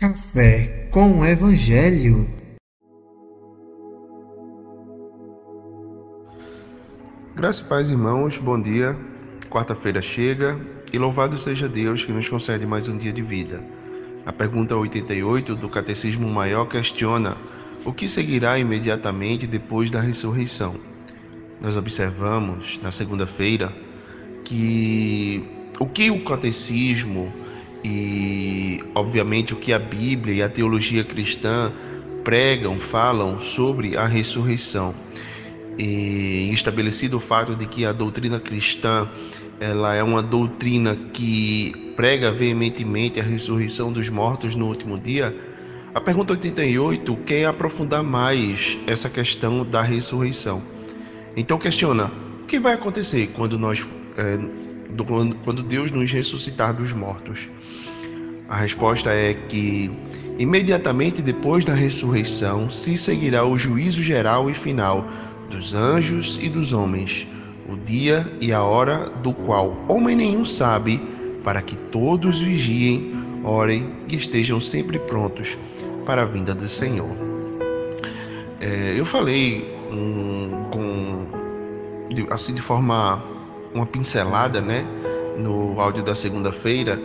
Café com o Evangelho. Graça e paz, irmãos, bom dia. Quarta-feira chega e louvado seja Deus que nos concede mais um dia de vida. A pergunta 88 do Catecismo Maior questiona: o que seguirá imediatamente depois da ressurreição? Nós observamos na segunda-feira que o que o Catecismo e, obviamente, o que a Bíblia e a teologia cristã pregam, falam sobre a ressurreição. E estabelecido o fato de que a doutrina cristã ela é uma doutrina que prega veementemente a ressurreição dos mortos no último dia, a pergunta 88 quer aprofundar mais essa questão da ressurreição. Então questiona: o que vai acontecer quando Deus nos ressuscitar dos mortos? A resposta é que imediatamente depois da ressurreição se seguirá o juízo geral e final dos anjos e dos homens, o dia e a hora do qual homem nenhum sabe, para que todos vigiem, orem e estejam sempre prontos para a vinda do Senhor. Eu falei assim de forma uma pincelada, né, no áudio da segunda-feira,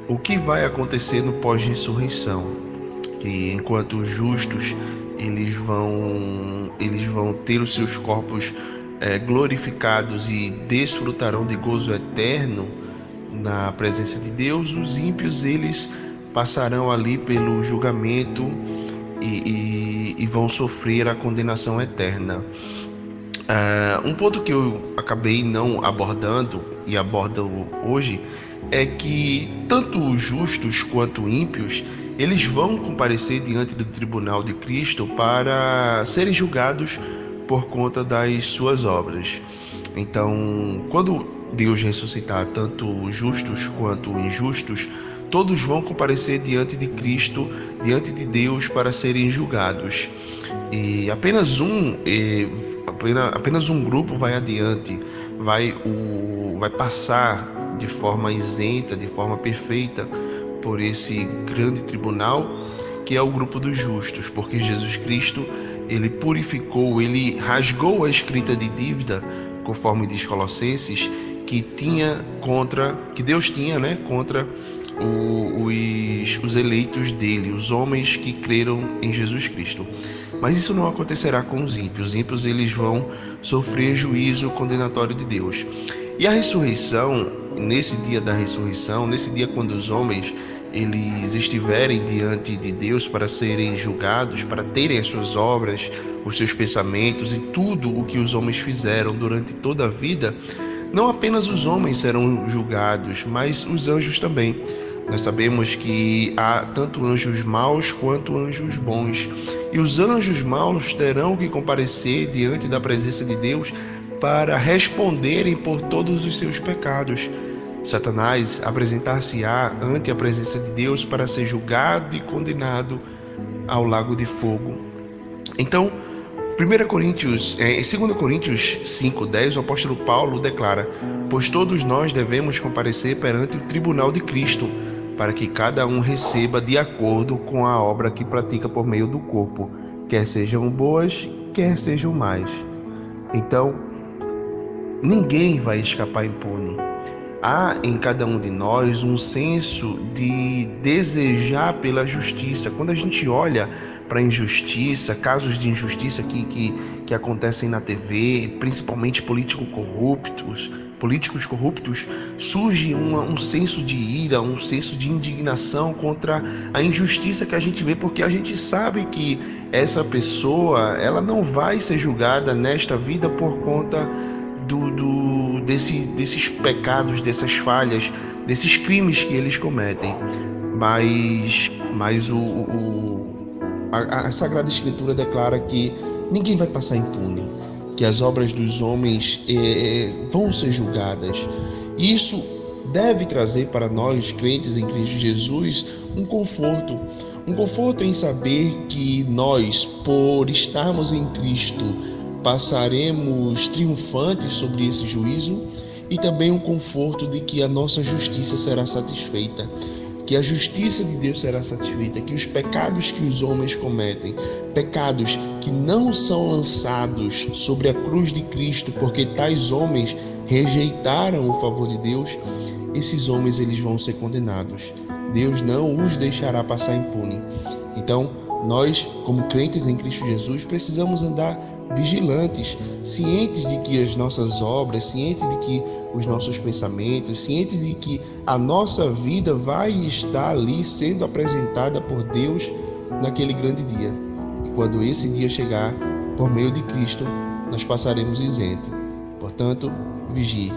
o que vai acontecer no pós-ressurreição, que enquanto os justos eles vão ter os seus corpos glorificados e desfrutarão de gozo eterno na presença de Deus, os ímpios eles passarão ali pelo julgamento e vão sofrer a condenação eterna. Um ponto que eu acabei não abordando e abordo hoje é que tanto os justos quanto ímpios eles vão comparecer diante do tribunal de Cristo para serem julgados por conta das suas obras. Então, quando Deus ressuscitar tanto justos quanto injustos, todos vão comparecer diante de Cristo, diante de Deus para serem julgados. E apenas um grupo vai adiante, vai passar de forma isenta, de forma perfeita por esse grande tribunal, que é o grupo dos justos, porque Jesus Cristo, ele purificou, ele rasgou a escrita de dívida, conforme diz Colossenses, que Deus tinha, né, contra os eleitos dele, os homens que creram em Jesus Cristo. Mas isso não acontecerá com os ímpios. Os ímpios eles vão sofrer juízo condenatório de Deus. E a ressurreição, nesse dia da ressurreição, nesse dia quando os homens eles estiverem diante de Deus para serem julgados, para terem as suas obras, os seus pensamentos e tudo o que os homens fizeram durante toda a vida, não apenas os homens serão julgados, mas os anjos também. Nós sabemos que há tanto anjos maus quanto anjos bons. E os anjos maus terão que comparecer diante da presença de Deus para responderem por todos os seus pecados. Satanás apresentar-se-á ante a presença de Deus para ser julgado e condenado ao lago de fogo. Então, 2 Coríntios 5:10, o apóstolo Paulo declara: pois todos nós devemos comparecer perante o tribunal de Cristo, para que cada um receba de acordo com a obra que pratica por meio do corpo, quer sejam boas, quer sejam más. Então, ninguém vai escapar impune. Há em cada um de nós um senso de desejar pela justiça. Quando a gente olha para a injustiça, casos de injustiça que acontecem na TV, principalmente políticos corruptos, surge um senso de ira, um senso de indignação contra a injustiça que a gente vê, porque a gente sabe que essa pessoa ela não vai ser julgada nesta vida por conta desses pecados, dessas falhas, desses crimes que eles cometem. Mas a Sagrada Escritura declara que ninguém vai passar impune, que as obras dos homens vão ser julgadas. Isso deve trazer para nós, crentes em Cristo Jesus, um conforto em saber que nós, por estarmos em Cristo, passaremos triunfantes sobre esse juízo, e também o conforto de que a nossa justiça será satisfeita, que a justiça de Deus será satisfeita, que os pecados que os homens cometem, pecados que não são lançados sobre a cruz de Cristo, porque tais homens rejeitaram o favor de Deus, esses homens eles vão ser condenados. Deus não os deixará passar impune. Então, nós, como crentes em Cristo Jesus, precisamos andar vigilantes, cientes de que as nossas obras, cientes de que os nossos pensamentos, cientes de que a nossa vida vai estar ali sendo apresentada por Deus naquele grande dia. E quando esse dia chegar, por meio de Cristo, nós passaremos isento. Portanto, vigie.